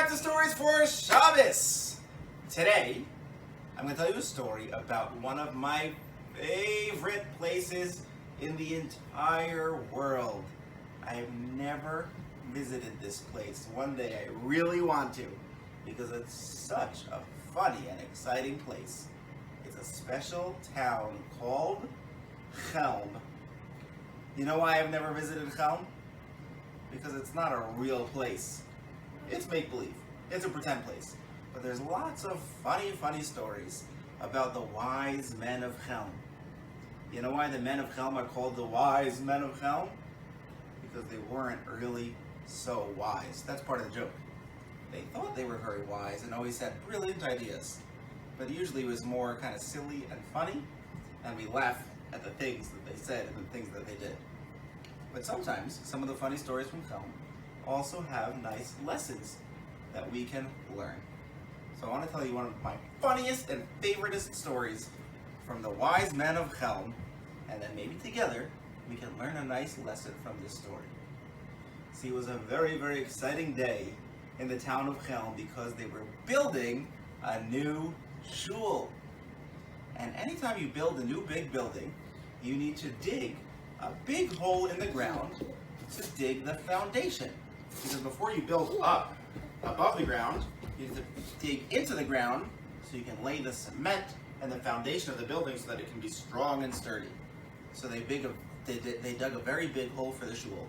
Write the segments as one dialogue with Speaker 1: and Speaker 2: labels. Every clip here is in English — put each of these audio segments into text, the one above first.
Speaker 1: back to Stories for Shabbos. Today, I'm going to tell you a story about one of my favorite places in the entire world. I have never visited this place. One day I really want to, because it's such a funny and exciting place. It's a special town called Chelm. You know why I've never visited Chelm? Because it's not a real place. It's make-believe. It's a pretend place. But there's lots of funny stories about the wise men of Chelm. You know why the men of Chelm are called the wise men of Chelm? Because they weren't really so wise. That's part of the joke. They thought they were very wise and always had brilliant ideas. But usually it was more kind of silly and funny, and we laugh at the things that they said and the things that they did. But sometimes, some of the funny stories from Chelm also have nice lessons that we can learn. So I want to tell you one of my funniest and favoriteest stories from the wise men of Chelm, and then maybe together we can learn a nice lesson from this story. See, it was a very exciting day in the town of Chelm because they were building a new shul. And anytime you build a new big building, you need to dig a big hole in the ground to dig the foundation. Because before you build up above the ground, you need to dig into the ground so you can lay the cement and the foundation of the building so that it can be strong and sturdy. So they dug a very big hole for the shul.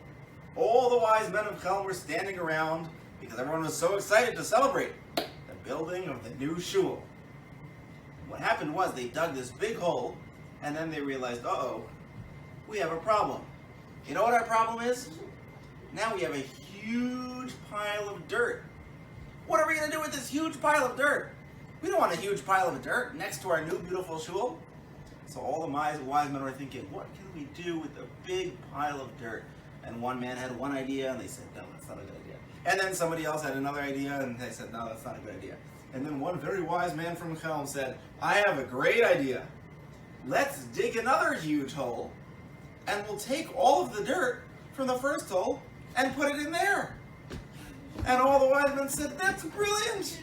Speaker 1: All the wise men of Chelm were standing around because everyone was so excited to celebrate the building of the new shul. What happened was they dug this big hole, and then they realized, uh-oh, we have a problem. You know what our problem is? Now we have a huge pile of dirt. What are we going to do with this huge pile of dirt? We don't want a huge pile of dirt next to our new beautiful shul. So all the wise men were thinking, what can we do with a big pile of dirt? And one man had one idea, and they said, no, that's not a good idea. And then somebody else had another idea, and they said, no, that's not a good idea. And then one very wise man from Chelm said, I have a great idea. Let's dig another huge hole, and we'll take all of the dirt from the first hole and put it in there. And all the wise men said, that's brilliant.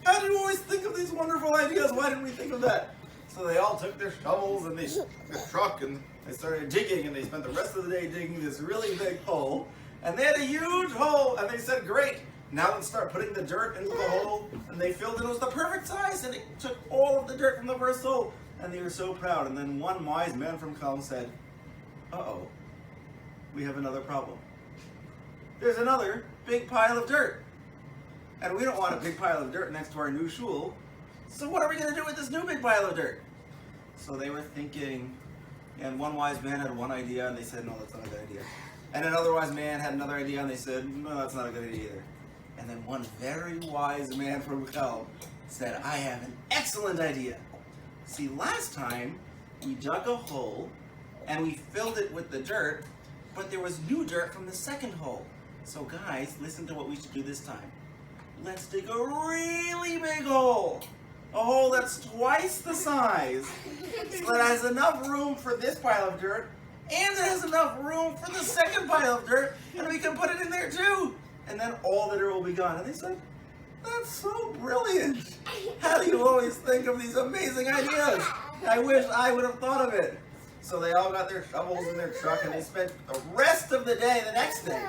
Speaker 1: How do you always think of these wonderful ideas? Why didn't we think of that? So they all took their shovels and they took a truck and they started digging, and they spent the rest of the day digging this really big hole. And they had a huge hole, and they said, great, now let's start putting the dirt into the hole. And they filled it. It was the perfect size, and they took all of the dirt from the first hole. And they were so proud. And then one wise man from Chelm said, uh-oh, we have another problem. There's another big pile of dirt. And we don't want a big pile of dirt next to our new shul. So what are we going to do with this new big pile of dirt? So they were thinking, and one wise man had one idea, and they said, no, that's not a good idea. And another wise man had another idea, and they said, no, that's not a good idea either. And then one very wise man from Chelm said, I have an excellent idea. See, last time we dug a hole and we filled it with the dirt, but there was new dirt from the second hole. So guys, listen to what we should do this time. Let's dig a really big hole. A hole that's twice the size, so that it has enough room for this pile of dirt, and it has enough room for the second pile of dirt, and we can put it in there too. And then all the dirt will be gone. And they said, that's so brilliant. How do you always think of these amazing ideas? I wish I would have thought of it. So they all got their shovels in their truck, and they spent the rest of the day, the next day,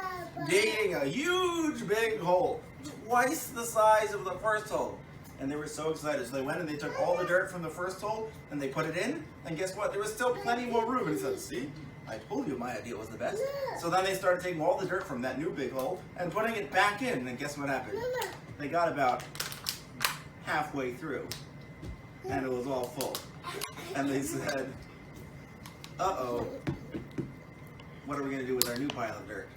Speaker 1: digging a huge big hole, twice the size of the first hole. And they were so excited. So they went and they took all the dirt from the first hole and they put it in. And guess what? There was still plenty more room. And he said, see, I told you my idea was the best. So then they started taking all the dirt from that new big hole and putting it back in. And guess what happened? They got about halfway through and it was all full. And they said, uh-oh, what are we going to do with our new pile of dirt?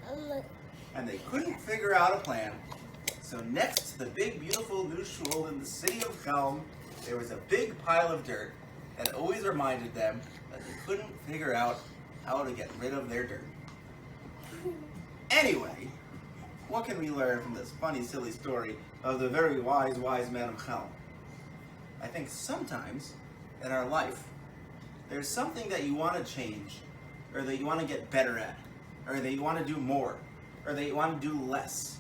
Speaker 1: And they couldn't figure out a plan. So next to the big, beautiful new shul in the city of Chelm, there was a big pile of dirt that always reminded them that they couldn't figure out how to get rid of their dirt. Anyway, what can we learn from this funny, silly story of the very wise men of Chelm? I think sometimes in our life, there's something that you want to change, or that you want to get better at, or that you want to do more, or that you want to do less.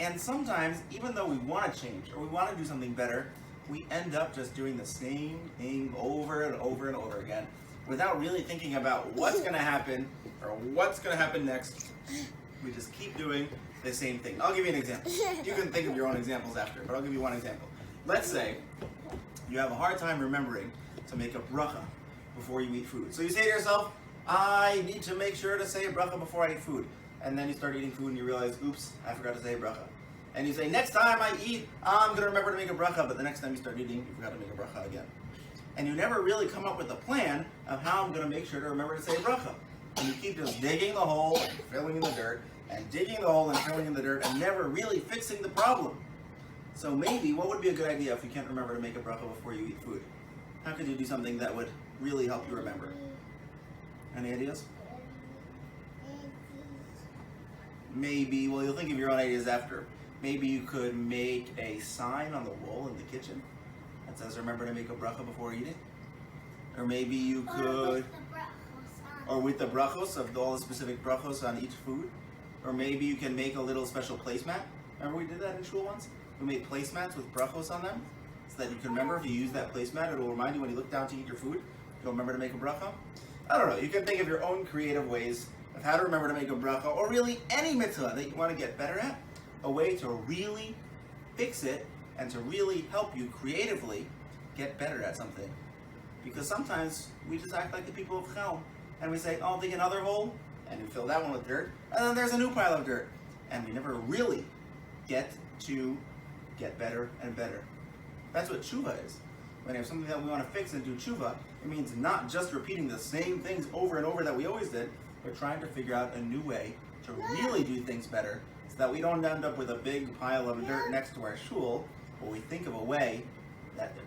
Speaker 1: And sometimes, even though we want to change or we want to do something better, we end up just doing the same thing over and over and over again without really thinking about what's going to happen or what's going to happen next. We just keep doing the same thing. I'll give you an example. You can think of your own examples after, but I'll give you one example. Let's say you have a hard time remembering to make a bracha before you eat food. So you say to yourself, I need to make sure to say a bracha before I eat food. And then you start eating food and you realize, oops, I forgot to say a bracha. And you say, next time I eat, I'm going to remember to make a bracha. But the next time you start eating, you forgot to make a bracha again. And you never really come up with a plan of how I'm going to make sure to remember to say a bracha. And you keep just digging the hole and filling in the dirt, and digging the hole and filling in the dirt, and never really fixing the problem. So maybe, what would be a good idea if you can't remember to make a bracha before you eat food? How could you do something that would really help you remember? Any ideas? Maybe, well, you'll think of your own ideas after. Maybe you could make a sign on the wall in the kitchen that says, remember to make a bracha before eating. Or maybe you could, or with the brachos of all the specific brachos on each food. Or maybe you can make a little special placemat. Remember we did that in shul once? We made placemats with brachos on them, so that you can remember if you use that placemat, it will remind you when you look down to eat your food, you'll remember to make a bracha. I don't know, you can think of your own creative ways of how to remember to make a bracha, or really any mitzvah that you want to get better at, a way to really fix it and to really help you creatively get better at something. Because sometimes we just act like the people of Chelm, and we say, oh, dig another hole, and we fill that one with dirt, and then there's a new pile of dirt. And we never really get to get better and better. That's what tshuva is. When you have something that we want to fix and do tshuva, it means not just repeating the same things over and over that we always did, but trying to figure out a new way to really do things better, so that we don't end up with a big pile of dirt next to our shul, but we think of a way that the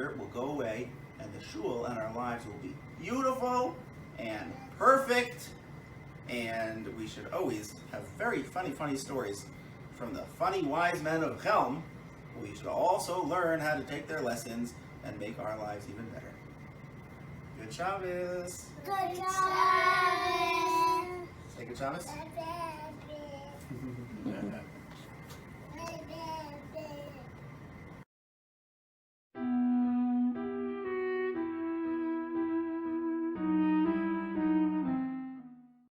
Speaker 1: dirt will go away and the shul and our lives will be beautiful and perfect, and we should always have very funny stories from the funny wise men of Chelm. We should also learn how to take their lessons and make our lives even better. Good Shabbos.
Speaker 2: Good Shabbos.
Speaker 1: Say good Shabbos.
Speaker 2: Good Shabbos.